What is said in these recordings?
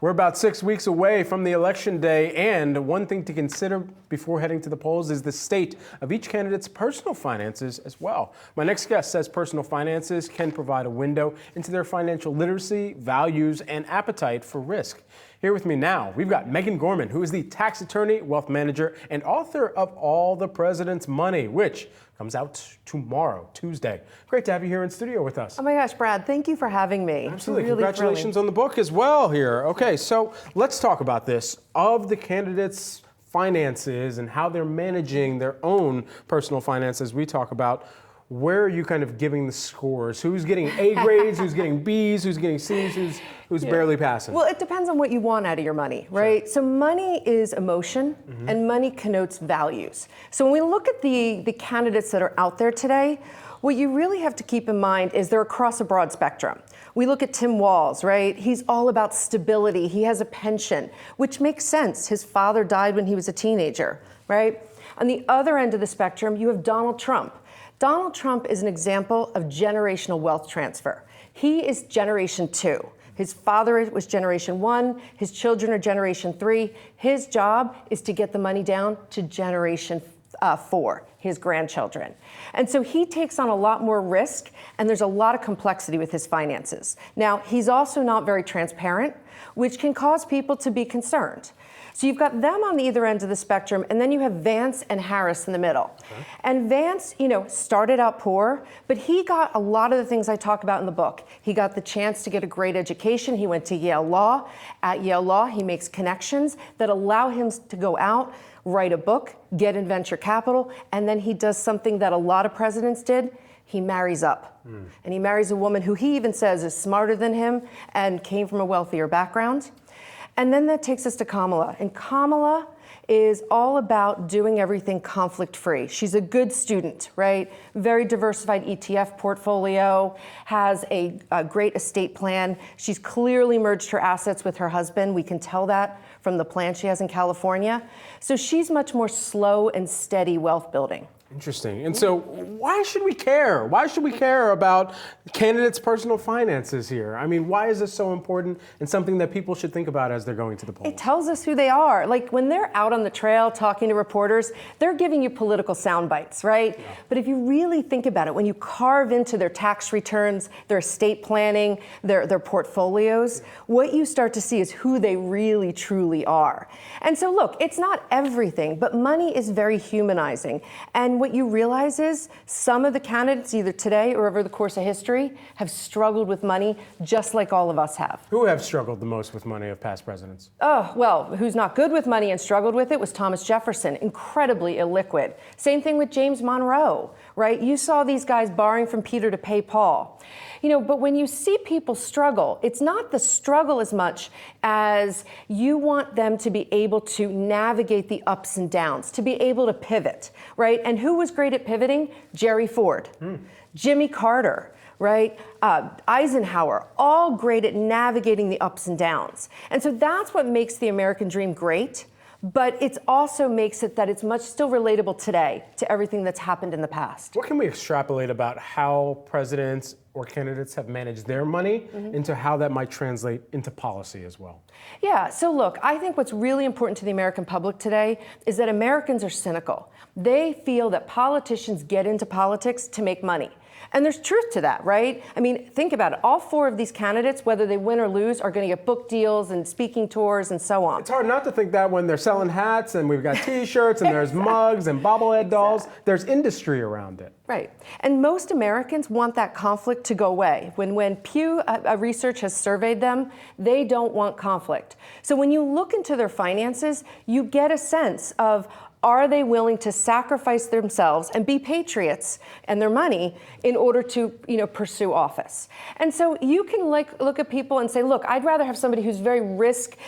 We're about 6 weeks away from the election day, and one thing to consider before heading to the polls is the state of each candidate's personal finances as well. My next guest says personal finances can provide a window into their financial literacy, values, and appetite for risk. Here with me now, we've got Megan Gorman, who is the tax attorney, wealth manager, and author of All the President's Money, which comes out tomorrow, Tuesday. Great to have you here in studio with us. Oh my gosh, Brad, thank you for having me. Absolutely. Really Congratulations on the book as well here. Okay, so let's talk about this. Of the candidates' finances and how they're managing their own personal finances, we talk about. Where are you kind of giving the scores? Who's getting A grades, who's getting Bs, who's getting Cs, who's barely passing? Well, it depends on what you want out of your money, right? Sure. So money is emotion, and money connotes values. So when we look at the candidates that are out there today, what you really have to keep in mind is they're across a broad spectrum. We look at Tim Walz, right? He's all about stability. He has a pension, which makes sense. His father died when he was a teenager, right? On the other end of the spectrum, you have Donald Trump. Donald Trump is an example of generational wealth transfer. He is generation 2. His father was generation 1, his children are generation 3. His job is to get the money down to generation 4, his grandchildren. And so he takes on a lot more risk, and there's a lot of complexity with his finances. Now, he's also not very transparent, which can cause people to be concerned. So you've got them on either end of the spectrum, and then you have Vance and Harris in the middle. Okay. And Vance, started out poor, but he got a lot of the things I talk about in the book. He got the chance to get a great education. He went to Yale Law. At Yale Law, he makes connections that allow him to go out, write a book, get in venture capital, and then he does something that a lot of presidents did. He marries up. And he marries a woman who he even says is smarter than him and came from a wealthier background. And then that takes us to Kamala. And Kamala is all about doing everything conflict-free. She's a good student, right? Very diversified ETF portfolio, has a great estate plan. She's clearly merged her assets with her husband. We can tell that from the plan she has in California. So she's much more slow and steady wealth building. Interesting. And so why should we care? Why should we care about candidates' personal finances here? I mean, why is this so important and something that people should think about as they're going to the polls? It tells us who they are. Like when they're out on the trail talking to reporters, they're giving you political sound bites, right? Yeah. But if you really think about it, when you carve into their tax returns, their estate planning, their portfolios, what you start to see is who they really truly are. And so look, it's not everything, but money is very humanizing. And what you realize is some of the candidates, either today or over the course of history, have struggled with money just like all of us have. Who have struggled the most with money of past presidents? Oh, well, who's not good with money and struggled with it was Thomas Jefferson, incredibly illiquid. Same thing with James Monroe, right? You saw these guys borrowing from Peter to pay Paul. But when you see people struggle, it's not the struggle as much as you want them to be able to navigate the ups and downs, to be able to pivot, right? And who was great at pivoting? Jerry Ford, Jimmy Carter, right? Eisenhower, all great at navigating the ups and downs. And so that's what makes the American dream great. But it also makes it that it's much still relatable today to everything that's happened in the past. What can we extrapolate about how presidents or candidates have managed their money into how that might translate into policy as well? Yeah, so look, I think what's really important to the American public today is that Americans are cynical. They feel that politicians get into politics to make money. And there's truth to that, right? I mean, think about it. All 4 of these candidates, whether they win or lose, are going to get book deals and speaking tours and so on. It's hard not to think that when they're selling hats and we've got T-shirts and there's mugs and bobblehead dolls, there's industry around it. Right. And most Americans want that conflict to go away. When Pew Research has surveyed them, they don't want conflict. So when you look into their finances, you get a sense of, are they willing to sacrifice themselves and be patriots and their money in order to, pursue office? And so you can look at people and say, look, I'd rather have somebody who's very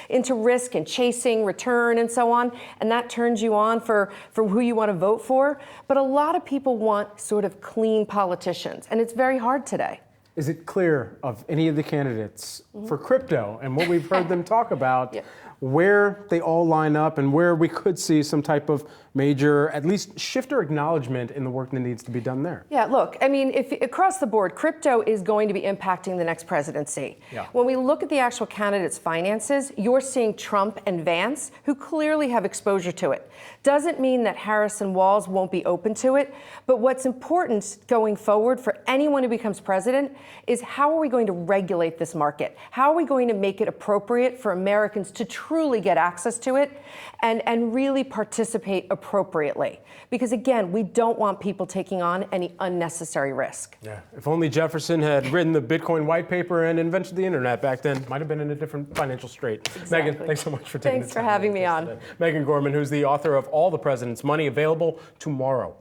into risk and chasing return and so on, and that turns you on for who you want to vote for. But a lot of people want sort of clean politicians, and it's very hard today. Is it clear of any of the candidates for crypto and what we've heard them talk about? Yeah. where they all line up and where we could see some type of major, at least shift or acknowledgement in the work that needs to be done there. Yeah, look, I mean, if across the board, crypto is going to be impacting the next presidency. Yeah. When we look at the actual candidates' finances, you're seeing Trump and Vance, who clearly have exposure to it. Doesn't mean that Harris and Walz won't be open to it, but what's important going forward for anyone who becomes president is how are we going to regulate this market? How are we going to make it appropriate for Americans to truly get access to it and really participate appropriately? Because again, we don't want people taking on any unnecessary risk. Yeah, if only Jefferson had written the Bitcoin white paper and invented the internet back then, might have been in a different financial strait. Exactly. Megan, thanks so much for taking Thanks the for time having me on. today. Megan Gorman, who's the author of All the President's Money, available tomorrow.